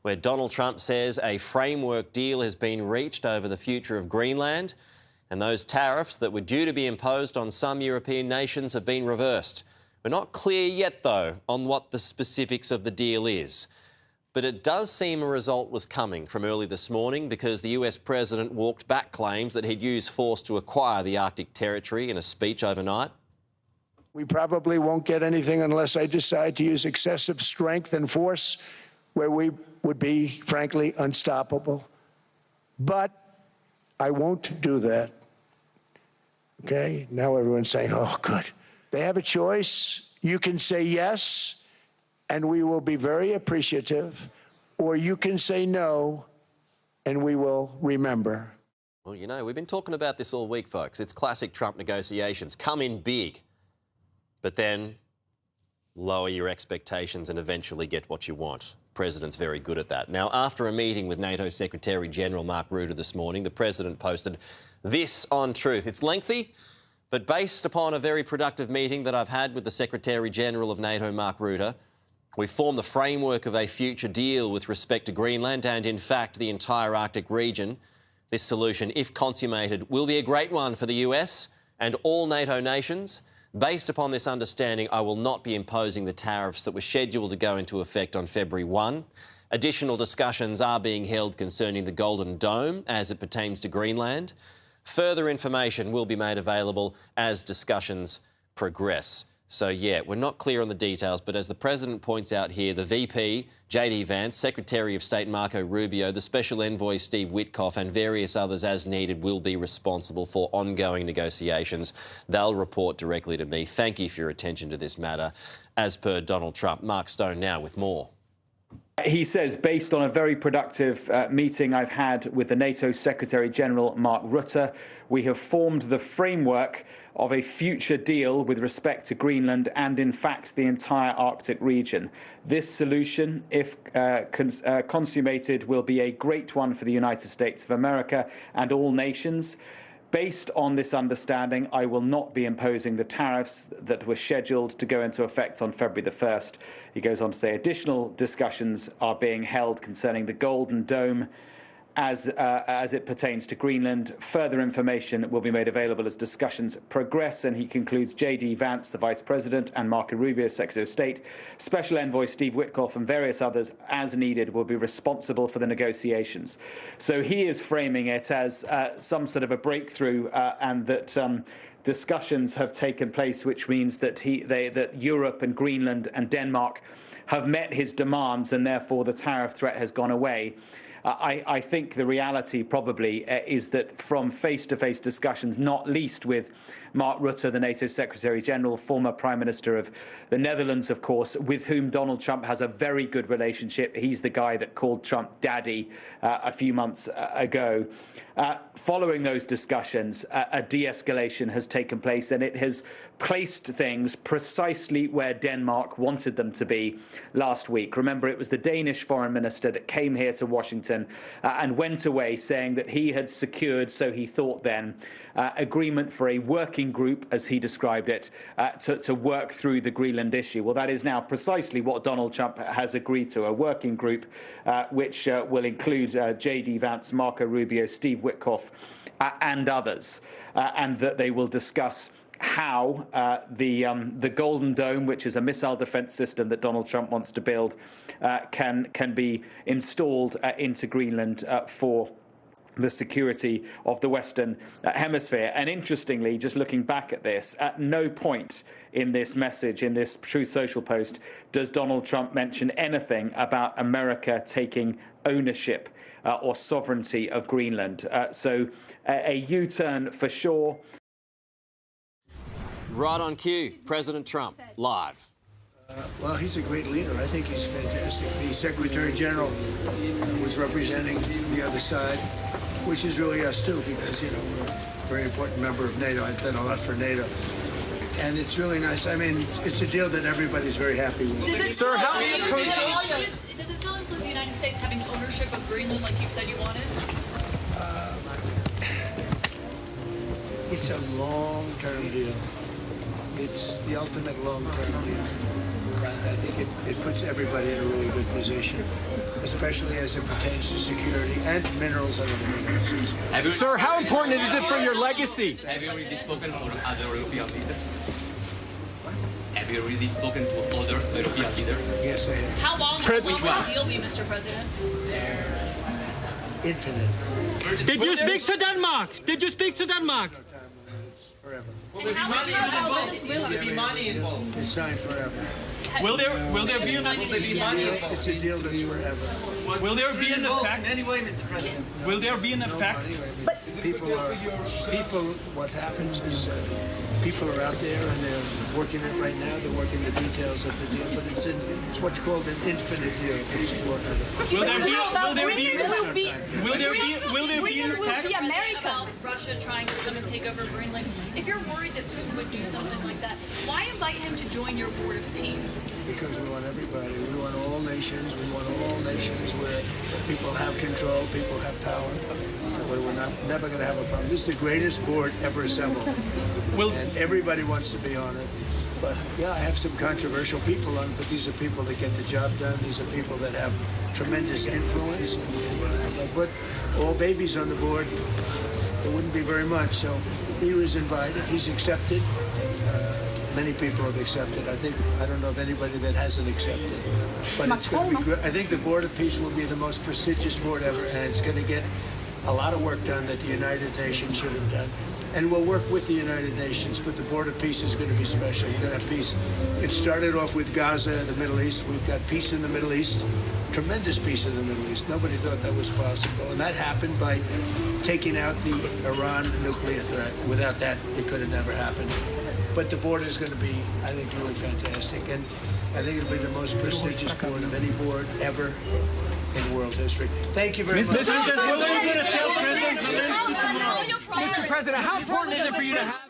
where Donald Trump says a framework deal has been reached over the future of Greenland, and those tariffs that were due to be imposed on some European nations have been reversed. We're not clear yet, though, on what the specifics of the deal is. But it does seem a result was coming from early this morning, because the US president walked back claims that he'd use force to acquire the Arctic territory in a speech overnight. We probably won't get anything unless I decide to use excessive strength and force where we would be, frankly, unstoppable. But I won't do that. Okay? Now everyone's saying, oh, good. They have a choice. You can say yes, and we will be very appreciative, or you can say no, and we will remember. Well, you know, we've been talking about this all week, folks. It's classic Trump negotiations. Come in big, but then lower your expectations and eventually get what you want. The president's very good at that. Now, after a meeting with NATO Secretary General Mark Rutte this morning, the president posted this on Truth. It's lengthy, but based upon a very productive meeting that I've had with the Secretary General of NATO, Mark Rutte, we formed the framework of a future deal with respect to Greenland and, in fact, the entire Arctic region. This solution, if consummated, will be a great one for the US and all NATO nations. Based upon this understanding, I will not be imposing the tariffs that were scheduled to go into effect on February 1. Additional discussions are being held concerning the Golden Dome as it pertains to Greenland. Further information will be made available as discussions progress. So, yeah, we're not clear on the details, but as the president points out here, the VP, J.D. Vance, Secretary of State Marco Rubio, the Special Envoy Steve Witkoff and various others as needed will be responsible for ongoing negotiations. They'll report directly to me. Thank you for your attention to this matter. As per Donald Trump. Mark Stone now with more. He says, based on a very productive meeting I've had with the NATO Secretary General Mark Rutte, we have formed the framework of a future deal with respect to Greenland and, in fact, the entire Arctic region. This solution, if consummated, will be a great one for the United States of America and all nations. Based on this understanding, I will not be imposing the tariffs that were scheduled to go into effect on February the 1st. He goes on to say additional discussions are being held concerning the Golden Dome as it pertains to Greenland. Further information will be made available as discussions progress. And he concludes, J.D. Vance, the Vice President, and Marco Rubio, Secretary of State, Special Envoy Steve Witkoff and various others, as needed, will be responsible for the negotiations. So he is framing it as some sort of a breakthrough and that discussions have taken place, which means that that Europe and Greenland and Denmark have met his demands and therefore the tariff threat has gone away. I think the reality probably is that from face-to-face discussions, not least with Mark Rutte, the NATO Secretary General, former Prime Minister of the Netherlands, of course, with whom Donald Trump has a very good relationship. He's the guy that called Trump daddy a few months ago. Following those discussions, a de-escalation has taken place, and it has placed things precisely where Denmark wanted them to be last week. Remember, it was the Danish foreign minister that came here to Washington and went away saying that he had secured, so he thought then, agreement for a working group, as he described it, to work through the Greenland issue. Well, that is now precisely what Donald Trump has agreed to, a working group which will include J.D. Vance, Marco Rubio, Steve Witkoff and others, and that they will discuss how the Golden Dome, which is a missile defense system that Donald Trump wants to build, can be installed into Greenland for the security of the Western Hemisphere. And interestingly, just looking back at this, at no point in this message, in this Truth Social post, does Donald Trump mention anything about America taking ownership or sovereignty of Greenland. So a U-turn for sure. Right on cue, President Trump, live. Well, he's a great leader. I think he's fantastic. The Secretary General was representing the other side, which is really us too, because, you know, we're a very important member of NATO. I've done a lot for NATO. And it's really nice. I mean, it's a deal that everybody's very happy with. Does it still include the United States having ownership of Greenland like you said you wanted? It's a long-term deal. It's the ultimate long-term deal. I think it puts everybody in a really good position. especially as it pertains to security and minerals and other minerals. Sir, how important is it for your legacy? Have you already spoken to other European leaders? Have you already spoken to other European leaders? Yes, I have. How long will the deal be, Mr. President? Infinite. Did you speak to Denmark? Did you speak to Denmark? Forever. Will there be money involved? It's signed forever. Will there be It's a deal that's forever. Will there be an effect? Anyway, Mr. President. Will there be an effect? What happens is people are out there and they're working it right now. They're working the details of the deal, but it's what's called an infinite deal. It's forever. Will there be an effect? About Russia trying to come and take over Greenland. If you're worried that Putin would do something like that, why invite him to join your board of peace? Because we want everybody. We want all nations. We want all nations where people have control, people have power. That way we're never going to have a problem. This is the greatest board ever assembled. And everybody wants to be on it. But yeah, I have some controversial people on it, but these are people that get the job done. These are people that have tremendous influence. If I put all babies on the board, it wouldn't be very much. So he was invited. He's accepted. Many people have accepted. I don't know of anybody that hasn't accepted. But it's going to be great. I think the Board of Peace will be the most prestigious board ever, and it's going to get a lot of work done that the United Nations should have done. And we'll work with the United Nations, but the Board of Peace is going to be special. We're going to have peace. It started off with Gaza and the Middle East. We've got peace in the Middle East, tremendous peace in the Middle East. Nobody thought that was possible. And that happened by taking out the Iran nuclear threat. Without that, it could have never happened. But the board is going to be, I think, really fantastic. And I think it'll be the most prestigious board of any board ever in world history. Thank you very much. Mr. President, how important is it for you to have